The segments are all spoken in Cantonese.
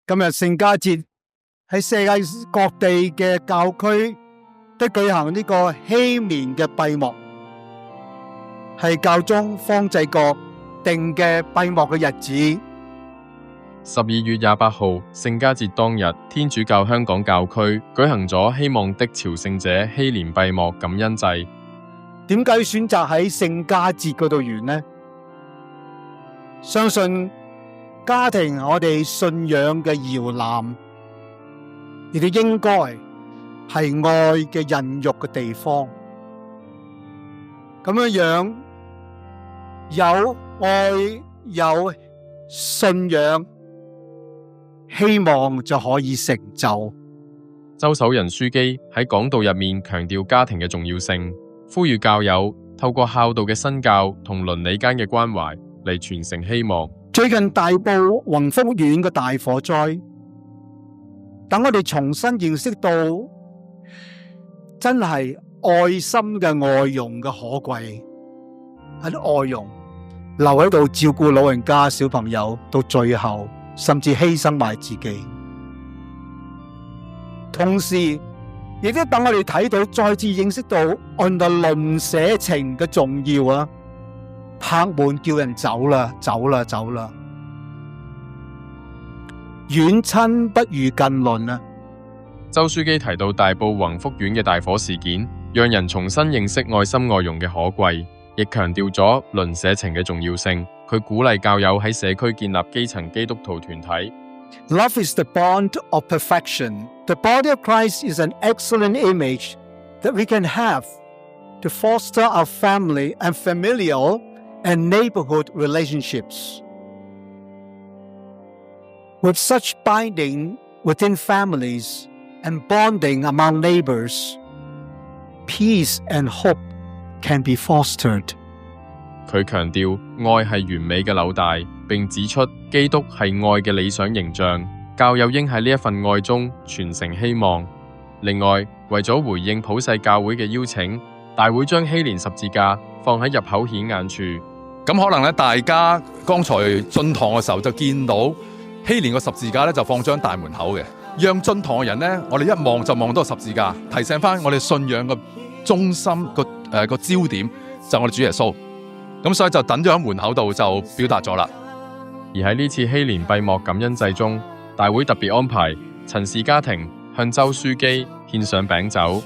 今日聖家節喺世界各地嘅教區都舉行呢個禧年嘅閉幕，係教宗方濟各定嘅閉幕嘅日子。12月28號聖家節當日，天主教香港教區舉行咗希望的朝聖者禧年閉幕感恩祭。點解選擇喺聖家節嗰度完呢？相信家庭係我哋信仰嘅搖籃，亦都應該係愛嘅孕育嘅地方。咁樣有愛有信仰，希望就可以成就。周守仁書記喺講道入面強調家庭嘅重要性，呼籲教友透過孝道嘅身教同鄰里間嘅關懷嚟傳承希望。最近大埔宏福苑嘅大火災，等我哋重新認識到真係愛心嘅外傭嘅可貴。喺啲外傭留喺度照顧老人家小朋友到最後，甚至犧牲埋自己。同時亦都等我哋睇到，再次認識到按照鄰舍情嘅重要啊！拍門叫人走啦，走啦，走啦！遠親不如近鄰啊！周書記提到大埔宏福苑嘅大火事件，讓人重新認識愛心愛傭嘅可貴，亦強調咗鄰舍情嘅重要性。佢鼓勵教友喺社區建立基層基督徒團體。Love is the bond of perfection. The body of Christ is an excellent image that we can have to foster our family and familial and neighborhood relationships. With such binding within families and bonding among neighbors, peace and hope can be fostered. 佢強調愛係完美嘅紐帶，並指出基督係愛嘅理想形象，教友應喺呢一份愛中傳承希望。另外，為咗回應普世教會嘅邀請，大會將禧年十字架放喺入口顯眼處。咁可能咧，大家剛才進堂嘅時候就見到禧年個十字架咧就放咗喺大門口嘅，讓進堂嘅人咧，我哋一望就望到個十字架，提醒翻我哋信仰嘅中心個焦點就係我哋主耶穌。咁所以就等咗喺門口度就表達咗啦。而喺呢次禧年閉幕感恩祭中，大會特別安排陳氏家庭向周書記獻上餅酒。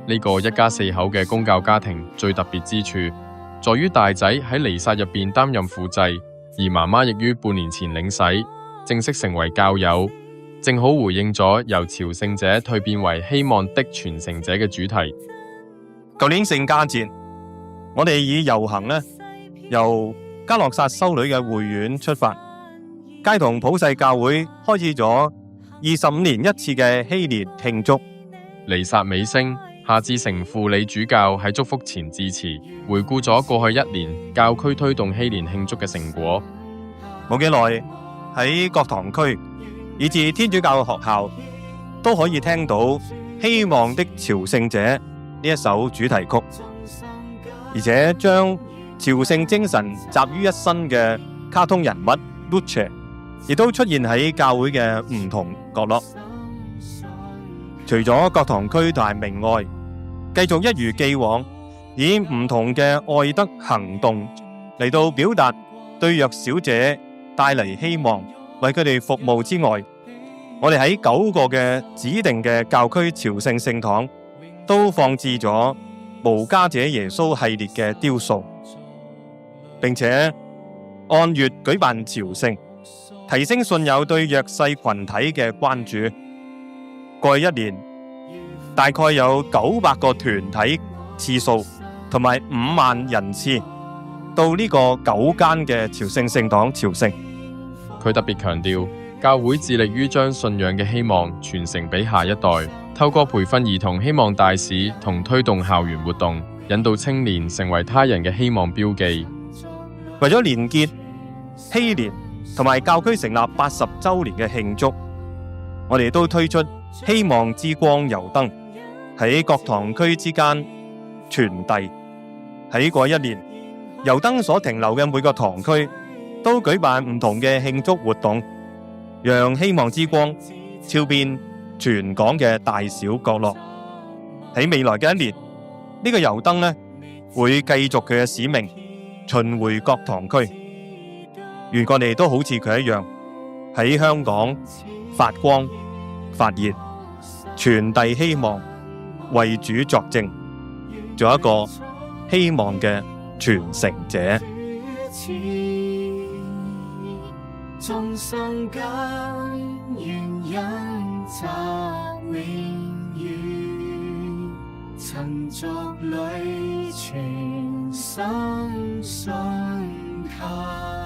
呢個一家四口嘅公教家庭最特別之處，在於大仔喺彌撒入邊擔任輔祭，而媽媽亦於半年前領洗，正式成為教友，正好回應咗由朝聖者蛻變為希望的傳承者嘅主題。舊年聖家節，我哋以遊行呢，由嘉諾撒修女嘅會院出發，偕同普世教會開始咗25年一次嘅禧年慶祝。彌撒尾聲，夏志誠輔理主教喺祝福前致辭，回顧咗過去一年教區推動禧年慶祝嘅成果。冇幾耐，喺各堂區以至天主教嘅學校都可以聽到《希望的朝聖者》呢一首主題曲，而且將朝聖精神集於一身嘅卡通人物 Luce 亦都出現喺教會嘅唔同角落。除咗各堂區同埋明愛，繼續一如既往以唔同嘅愛德行動嚟到表達對弱小者帶嚟希望，為佢哋服務之外，我哋喺9個嘅指定嘅教區朝聖聖堂都放置咗無家者耶穌系列嘅雕塑，並且按月舉辦朝聖，提升信友對弱勢群體嘅關注。過去一年，大概有900個團體次數同埋5萬人次到呢個9間嘅朝聖聖堂朝聖。佢特別強調，教會致力於將信仰嘅希望傳承俾下一代，透過培訓兒童希望大使同推動校園活動，引導青年成為他人嘅希望標記。為咗連結禧年同埋教區成立80週年嘅慶祝，我哋都推出希望之光油燈，喺各堂區之間傳遞。喺過一年，油燈所停留嘅每個堂區都舉辦唔同嘅慶祝活動，讓希望之光照遍全港嘅大小角落。喺未來嘅一年，呢個油燈呢會繼續佢嘅使命，巡迴各堂區。願我哋都好似佢一樣，喺香港發光發熱，傳遞希望，為主作證，做一個希望嘅傳承者。眾生間願隱澤永遠，塵俗裏全心信靠。